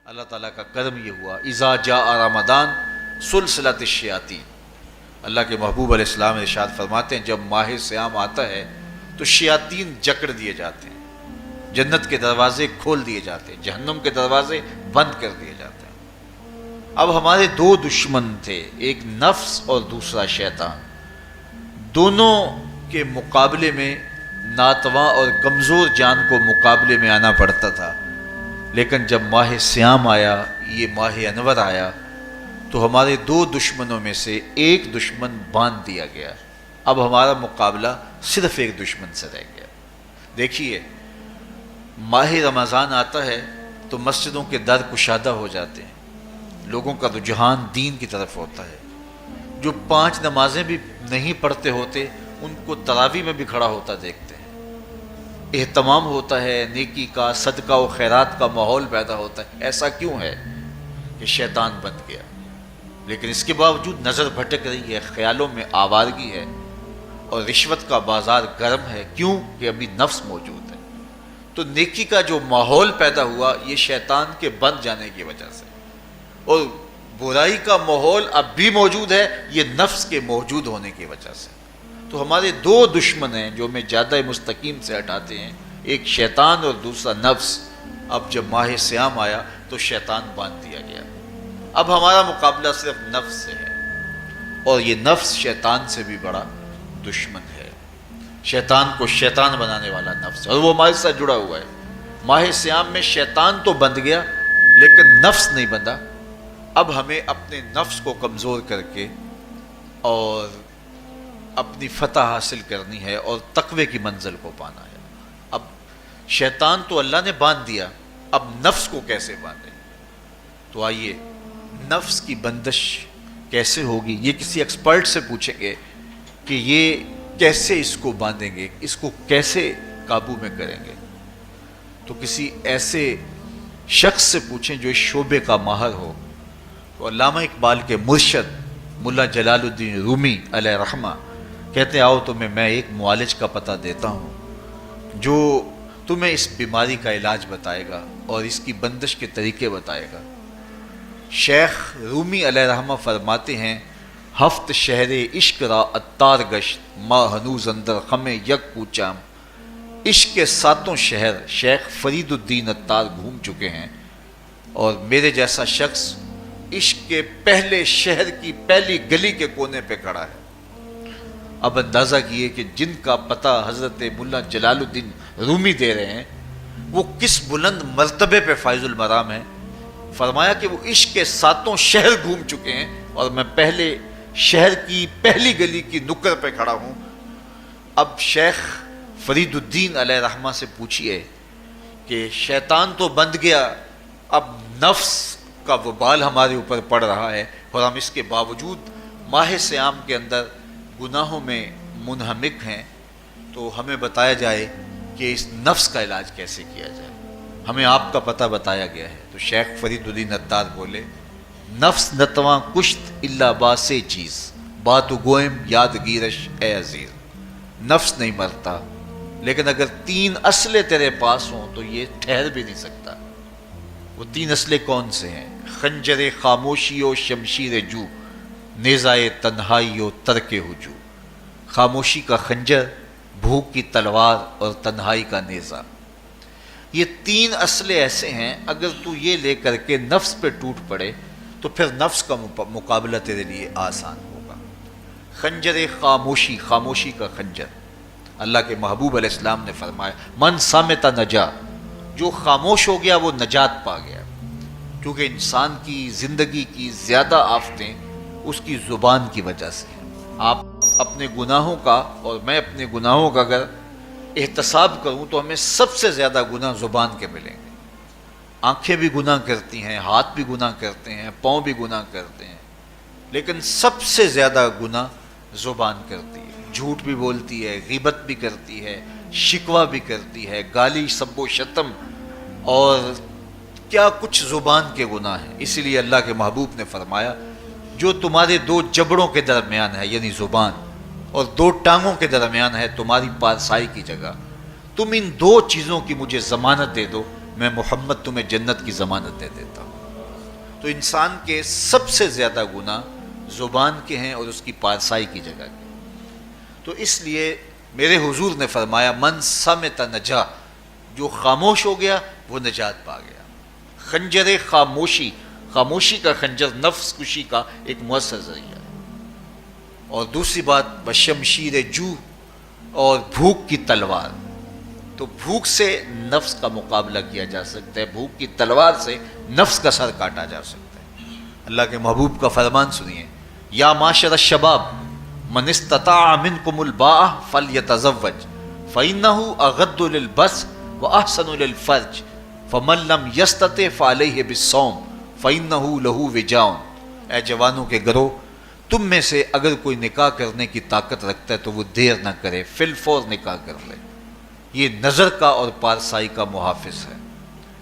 اللہ تعالیٰ کا کرم یہ ہوا، اذا جاء رمضان سلسلۃ الشیاطین، اللہ کے محبوب علیہ السلام ارشاد فرماتے ہیں جب ماہ صیام آتا ہے تو شیاطین جکڑ دیے جاتے ہیں، جنت کے دروازے کھول دیے جاتے ہیں، جہنم کے دروازے بند کر دیے جاتے ہیں۔ اب ہمارے دو دشمن تھے، ایک نفس اور دوسرا شیطان، دونوں کے مقابلے میں ناتواں اور کمزور جان کو مقابلے میں آنا پڑتا تھا، لیکن جب ماہ صیام آیا، یہ ماہ انور آیا، تو ہمارے دو دشمنوں میں سے ایک دشمن باندھ دیا گیا۔ اب ہمارا مقابلہ صرف ایک دشمن سے رہ گیا۔ دیکھیے، ماہ رمضان آتا ہے تو مسجدوں کے در کشادہ ہو جاتے ہیں، لوگوں کا رجحان دین کی طرف ہوتا ہے، جو 5 نمازیں بھی نہیں پڑھتے ہوتے ان کو تراویح میں بھی کھڑا ہوتا دیکھتے ہیں، اہتمام ہوتا ہے، نیکی کا، صدقہ و خیرات کا ماحول پیدا ہوتا ہے۔ ایسا کیوں ہے؟ کہ شیطان بن گیا، لیکن اس کے باوجود نظر بھٹک رہی ہے، خیالوں میں آوارگی ہے، اور رشوت کا بازار گرم ہے۔ کیوں؟ کہ ابھی نفس موجود ہے۔ تو نیکی کا جو ماحول پیدا ہوا یہ شیطان کے بن جانے کی وجہ سے، اور برائی کا ماحول اب بھی موجود ہے یہ نفس کے موجود ہونے کی وجہ سے۔ تو ہمارے دو دشمن ہیں جو ہمیں جادہ مستقیم سے ہٹاتے ہیں، ایک شیطان اور دوسرا نفس۔ اب جب ماہ صیام آیا تو شیطان باندھ دیا گیا، اب ہمارا مقابلہ صرف نفس سے ہے، اور یہ نفس شیطان سے بھی بڑا دشمن ہے۔ شیطان کو شیطان بنانے والا نفس، اور وہ ہمارے ساتھ جڑا ہوا ہے۔ ماہ صیام میں شیطان تو بند گیا لیکن نفس نہیں بندھا۔ اب ہمیں اپنے نفس کو کمزور کر کے اور اپنی فتح حاصل کرنی ہے اور تقوی کی منزل کو پانا ہے۔ اب شیطان تو اللہ نے باندھ دیا، اب نفس کو کیسے باندھیں؟ تو آئیے، نفس کی بندش کیسے ہوگی یہ کسی ایکسپرٹ سے پوچھیں گے کہ یہ کیسے اس کو باندھیں گے، اس کو کیسے قابو میں کریں گے۔ تو کسی ایسے شخص سے پوچھیں جو اس شعبے کا ماہر ہو۔ تو علامہ اقبال کے مرشد ملا جلال الدین رومی علیہ رحمہ کہتے ہیں آؤ تمہیں میں ایک معالج کا پتہ دیتا ہوں جو تمہیں اس بیماری کا علاج بتائے گا اور اس کی بندش کے طریقے بتائے گا۔ شیخ رومی علیہ رحمہ فرماتے ہیں ہفت شہر عشق را اتار گشت ما ہنوز اندر خم یک کوچام۔ عشق کے 7 شہر شیخ فرید الدین اتار گھوم چکے ہیں، اور میرے جیسا شخص عشق کے پہلے شہر کی پہلی گلی کے کونے پہ کھڑا ہے۔ اب اندازہ کیے کہ جن کا پتہ حضرت ملا جلال الدین رومی دے رہے ہیں وہ کس بلند مرتبے پہ فائز المرام ہے۔ فرمایا کہ وہ عشق کے 7 شہر گھوم چکے ہیں اور میں پہلے شہر کی پہلی گلی کی نکر پہ کھڑا ہوں۔ اب شیخ فرید الدین علیہ رحمہ سے پوچھئے کہ شیطان تو بند گیا، اب نفس کا وبال ہمارے اوپر پڑ رہا ہے، اور ہم اس کے باوجود ماہ صیام کے اندر گناہوں میں منہمک ہیں، تو ہمیں بتایا جائے کہ اس نفس کا علاج کیسے کیا جائے۔ ہمیں آپ کا پتہ بتایا گیا ہے۔ تو شیخ فرید الدین اتار بولے نفس نتواں کشت الا باسے چیز بات گوئم یاد گیرش اے عزیز۔ نفس نہیں مرتا، لیکن اگر 3 اسلحے تیرے پاس ہوں تو یہ ٹھہر بھی نہیں سکتا۔ وہ 3 اسلحے کون سے ہیں؟ خنجر خاموشی و شمشیر جو، نیزائے تنہائی و ترک ہجو۔ خاموشی کا خنجر، بھوک کی تلوار اور تنہائی کا نیزہ، یہ 3 اسلحے ایسے ہیں اگر تو یہ لے کر کے نفس پہ ٹوٹ پڑے تو پھر نفس کا مقابلہ تیرے لیے آسان ہوگا۔ خنجر خاموشی، خاموشی کا خنجر، اللہ کے محبوب علیہ السلام نے فرمایا من صامت نجا، جو خاموش ہو گیا وہ نجات پا گیا، کیونکہ انسان کی زندگی کی زیادہ آفتیں اس کی زبان کی وجہ سے ہیں۔ آپ اپنے گناہوں کا اور میں اپنے گناہوں کا اگر احتساب کروں تو ہمیں سب سے زیادہ گناہ زبان کے ملیں گے۔ آنکھیں بھی گناہ کرتی ہیں، ہاتھ بھی گناہ کرتے ہیں، پاؤں بھی گناہ کرتے ہیں، لیکن سب سے زیادہ گناہ زبان کرتی ہے۔ جھوٹ بھی بولتی ہے، غیبت بھی کرتی ہے، شکوہ بھی کرتی ہے، گالی سب و شتم اور کیا کچھ زبان کے گناہ ہیں۔ اسی لیے اللہ کے محبوب نے فرمایا جو تمہارے 2 جبڑوں کے درمیان ہے یعنی زبان، اور 2 ٹانگوں کے درمیان ہے تمہاری پارسائی کی جگہ، تم ان 2 چیزوں کی مجھے ضمانت دے دو، میں محمد تمہیں جنت کی ضمانت دے دیتا ہوں۔ تو انسان کے سب سے زیادہ گناہ زبان کے ہیں اور اس کی پارسائی کی جگہ کے. تو اس لیے میرے حضور نے فرمایا من صمت نجا، جو خاموش ہو گیا وہ نجات پا گیا. خنجر خاموشی، خاموشی کا خنجر نفس کشی کا ایک مؤثر ذریعہ ہے. اور دوسری بات بشمشیر جو، اور بھوک کی تلوار. تو بھوک سے نفس کا مقابلہ کیا جا سکتا ہے، بھوک کی تلوار سے نفس کا سر کاٹا جا سکتا ہے. اللہ کے محبوب کا فرمان سنیے، یا معاشر الشباب من استطاع منکم الباء فلیتزوج فإنہ اغض للبصر واحسن للفرج فمن لم یستطع فعلیہ بالصوم فإنہ لہ وجاء. اے جوانوں کے گروہ، تم میں سے اگر کوئی نکاح کرنے کی طاقت رکھتا ہے تو وہ دیر نہ کرے، فی الفور نکاح کر لے. یہ نظر کا اور پارسائی کا محافظ ہے.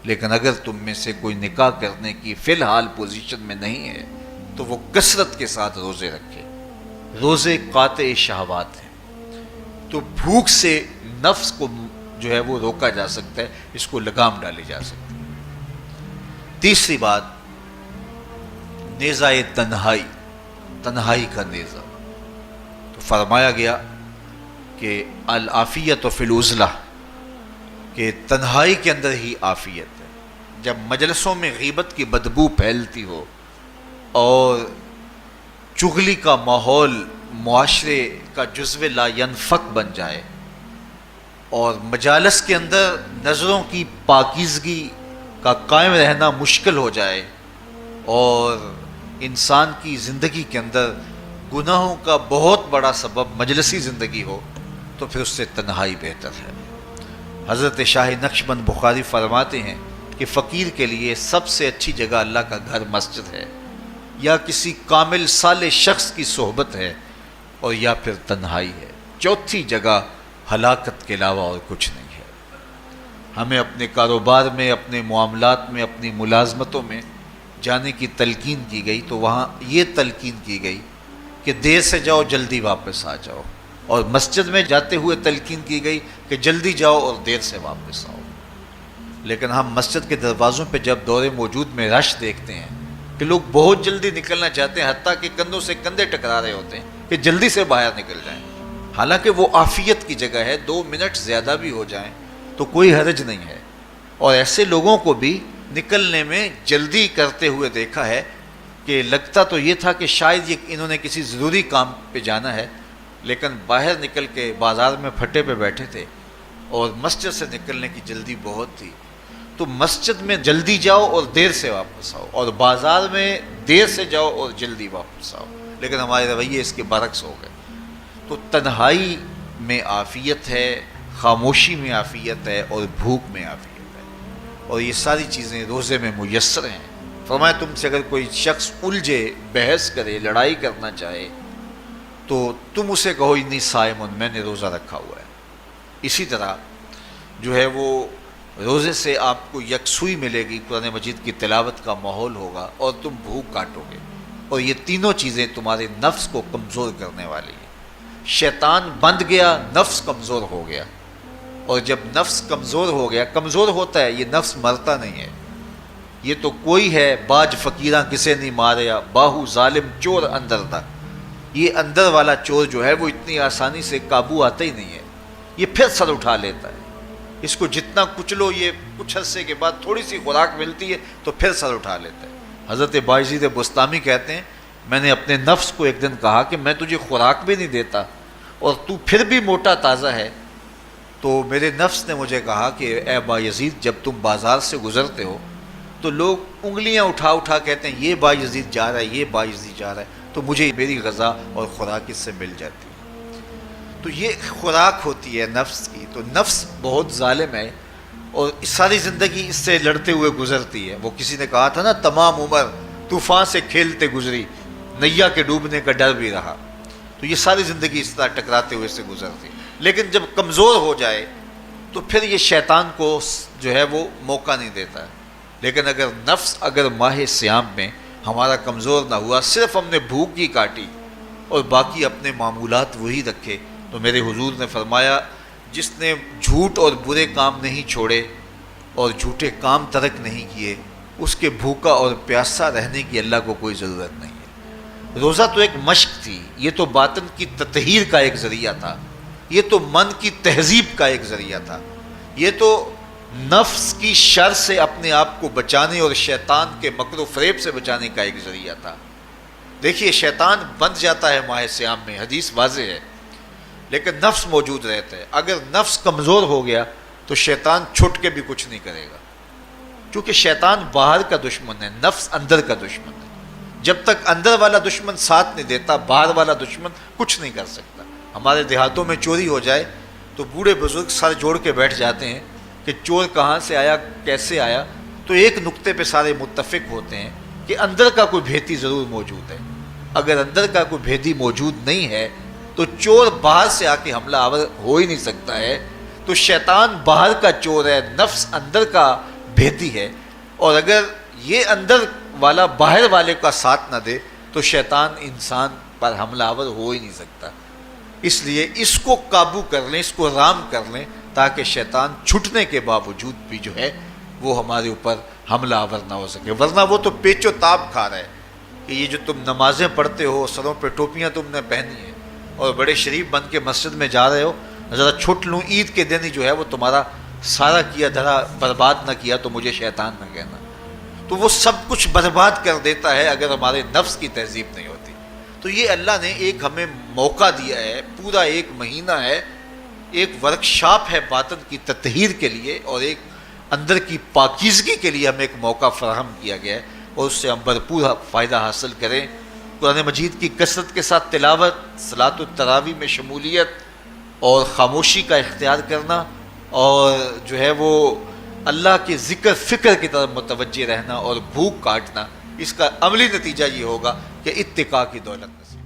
لیکن اگر تم میں سے کوئی نکاح کرنے کی فی الحال پوزیشن میں نہیں ہے تو وہ کثرت کے ساتھ روزے رکھے. روزے قاطع شہوات ہیں. تو بھوک سے نفس کو جو ہے وہ روکا جا سکتا ہے، اس کو لگام ڈالی جا سکتی ہے. تیسری بات نیزہ تنہائی، تنہائی کا نیزہ. تو فرمایا گیا کہ العافیت فی العزلہ، کہ تنہائی کے اندر ہی عافیت ہے. جب مجلسوں میں غیبت کی بدبو پھیلتی ہو اور چغلی کا ماحول معاشرے کا جزو لا ینفک بن جائے اور مجالس کے اندر نظروں کی پاکیزگی کا قائم رہنا مشکل ہو جائے اور انسان کی زندگی کے اندر گناہوں کا بہت بڑا سبب مجلسی زندگی ہو تو پھر اس سے تنہائی بہتر ہے. حضرت شاہ نقشبند بخاری فرماتے ہیں کہ فقیر کے لیے سب سے اچھی جگہ اللہ کا گھر مسجد ہے، یا کسی کامل صالح شخص کی صحبت ہے، اور یا پھر تنہائی ہے. چوتھی جگہ ہلاکت کے علاوہ اور کچھ نہیں ہے. ہمیں اپنے کاروبار میں، اپنے معاملات میں، اپنی ملازمتوں میں جانے کی تلقین کی گئی تو وہاں یہ تلقین کی گئی کہ دیر سے جاؤ جلدی واپس آ جاؤ، اور مسجد میں جاتے ہوئے تلقین کی گئی کہ جلدی جاؤ اور دیر سے واپس آؤ. لیکن ہم مسجد کے دروازوں پہ جب دور موجود میں رش دیکھتے ہیں کہ لوگ بہت جلدی نکلنا چاہتے ہیں، حتیٰ کہ کندھوں سے کندھے ٹکرا رہے ہوتے ہیں کہ جلدی سے باہر نکل جائیں. حالانکہ وہ عافیت کی جگہ ہے، 2 منٹ زیادہ بھی ہو جائیں تو کوئی حرج نہیں ہے. اور ایسے لوگوں کو بھی نکلنے میں جلدی کرتے ہوئے دیکھا ہے کہ لگتا تو یہ تھا کہ شاید یہ انہوں نے کسی ضروری کام پہ جانا ہے، لیکن باہر نکل کے بازار میں پھٹے پہ بیٹھے تھے اور مسجد سے نکلنے کی جلدی بہت تھی. تو مسجد میں جلدی جاؤ اور دیر سے واپس آؤ، اور بازار میں دیر سے جاؤ اور جلدی واپس آؤ. لیکن ہمارے رویے اس کے برعکس ہو گئے. تو تنہائی میں عافیت ہے، خاموشی میں عافیت ہے، اور بھوک میں عافیت ہے. اور یہ ساری چیزیں روزے میں میسر ہیں. فرمایا تم سے اگر کوئی شخص الجھے، بحث کرے، لڑائی کرنا چاہے تو تم اسے کہو انی صائم، میں نے روزہ رکھا ہوا ہے. اسی طرح جو ہے وہ روزے سے آپ کو یکسوئی ملے گی، قرآن مجید کی تلاوت کا ماحول ہوگا اور تم بھوک کاٹو گے. اور یہ تینوں چیزیں تمہارے نفس کو کمزور کرنے والی ہیں. شیطان بند گیا، نفس کمزور ہو گیا. اور جب نفس کمزور ہو گیا، کمزور ہوتا ہے، یہ نفس مرتا نہیں ہے. یہ تو کوئی ہے باج فقیراں کسے نہیں ماریا، باہو ظالم چور اندر تھا. یہ اندر والا چور جو ہے وہ اتنی آسانی سے قابو آتا ہی نہیں ہے. یہ پھر سر اٹھا لیتا ہے. اس کو جتنا کچلو، یہ کچھ عرصے کے بعد تھوڑی سی خوراک ملتی ہے تو پھر سر اٹھا لیتا ہے. حضرت بایزید بستامی کہتے ہیں میں نے اپنے نفس کو ایک دن کہا کہ میں تجھے خوراک بھی نہیں دیتا اور تو پھر بھی موٹا تازہ ہے. تو میرے نفس نے مجھے کہا کہ اے بایزید، جب تم بازار سے گزرتے ہو تو لوگ انگلیاں اٹھا اٹھا کہتے ہیں یہ بایزید جا رہا ہے، یہ بایزید جا رہا ہے، تو مجھے میری غذا اور خوراک اس سے مل جاتی ہے. تو یہ خوراک ہوتی ہے نفس کی. تو نفس بہت ظالم ہے اور ساری زندگی اس سے لڑتے ہوئے گزرتی ہے. وہ کسی نے کہا تھا نا، تمام عمر طوفان سے کھیلتے گزری، نیا کے ڈوبنے کا ڈر بھی رہا. تو یہ ساری زندگی اس طرح ٹکراتے ہوئے سے گزرتی. لیکن جب کمزور ہو جائے تو پھر یہ شیطان کو جو ہے وہ موقع نہیں دیتا ہے. لیکن اگر ماہ صیام میں ہمارا کمزور نہ ہوا، صرف ہم نے بھوک ہی کاٹی اور باقی اپنے معمولات وہی رکھے، تو میرے حضور نے فرمایا جس نے جھوٹ اور برے کام نہیں چھوڑے اور جھوٹے کام ترک نہیں کیے اس کے بھوکا اور پیاسا رہنے کی اللہ کو کوئی ضرورت نہیں ہے۔ روزہ تو ایک مشق تھی، یہ تو باطن کی تطہیر کا ایک ذریعہ تھا، یہ تو من کی تہذیب کا ایک ذریعہ تھا، یہ تو نفس کی شر سے اپنے آپ کو بچانے اور شیطان کے مکر و فریب سے بچانے کا ایک ذریعہ تھا۔ دیکھیے شیطان بند جاتا ہے ماہ صیام میں، حدیث واضح ہے، لیکن نفس موجود رہتا ہے۔ اگر نفس کمزور ہو گیا تو شیطان چھٹ کے بھی کچھ نہیں کرے گا، کیونکہ شیطان باہر کا دشمن ہے، نفس اندر کا دشمن ہے۔ جب تک اندر والا دشمن ساتھ نہیں دیتا، باہر والا دشمن کچھ نہیں کر سکتا۔ ہمارے دیہاتوں میں چوری ہو جائے تو بوڑھے بزرگ سر جوڑ کے بیٹھ جاتے ہیں کہ چور کہاں سے آیا، کیسے آیا، تو ایک نقطے پہ سارے متفق ہوتے ہیں کہ اندر کا کوئی بھیتی ضرور موجود ہے۔ اگر اندر کا کوئی بھیتی موجود نہیں ہے تو چور باہر سے آ کے حملہ آور ہو ہی نہیں سکتا ہے۔ تو شیطان باہر کا چور ہے، نفس اندر کا بھیتی ہے، اور اگر یہ اندر والا باہر والے کا ساتھ نہ دے تو شیطان انسان پر حملہ آور ہو ہی نہیں سکتا۔ اس لیے اس کو قابو کر لیں، اس کو رام کر لیں، تاکہ شیطان چھٹنے کے باوجود بھی جو ہے وہ ہمارے اوپر حملہ آور نہ ہو سکے۔ ورنہ وہ تو پیچ و تاب کھا رہا ہے کہ یہ جو تم نمازیں پڑھتے ہو، سروں پہ ٹوپیاں تم نے پہنی ہیں اور بڑے شریف بن کے مسجد میں جا رہے ہو، ذرا چھٹ لوں، عید کے دن ہی جو ہے وہ تمہارا سارا کیا دھرا برباد نہ کیا تو مجھے شیطان نہ کہنا۔ تو وہ سب کچھ برباد کر دیتا ہے اگر ہمارے نفس کی تہذیب نہیں ہوتی۔ تو یہ اللہ نے ایک ہمیں موقع دیا ہے، پورا ایک مہینہ ہے، ایک ورکشاپ ہے باطن کی تطہیر کے لیے اور ایک اندر کی پاکیزگی کے لیے ہمیں ایک موقع فراہم کیا گیا ہے، اور اس سے ہم بھرپور فائدہ حاصل کریں۔ قرآن مجید کی کثرت کے ساتھ تلاوت، صلاۃ التراویح میں شمولیت اور خاموشی کا اختیار کرنا، اور جو ہے وہ اللہ کے ذکر فکر کی طرف متوجہ رہنا اور بھوک کاٹنا، اس کا عملی نتیجہ یہ ہوگا کہ اتقاء کی دولت نصیب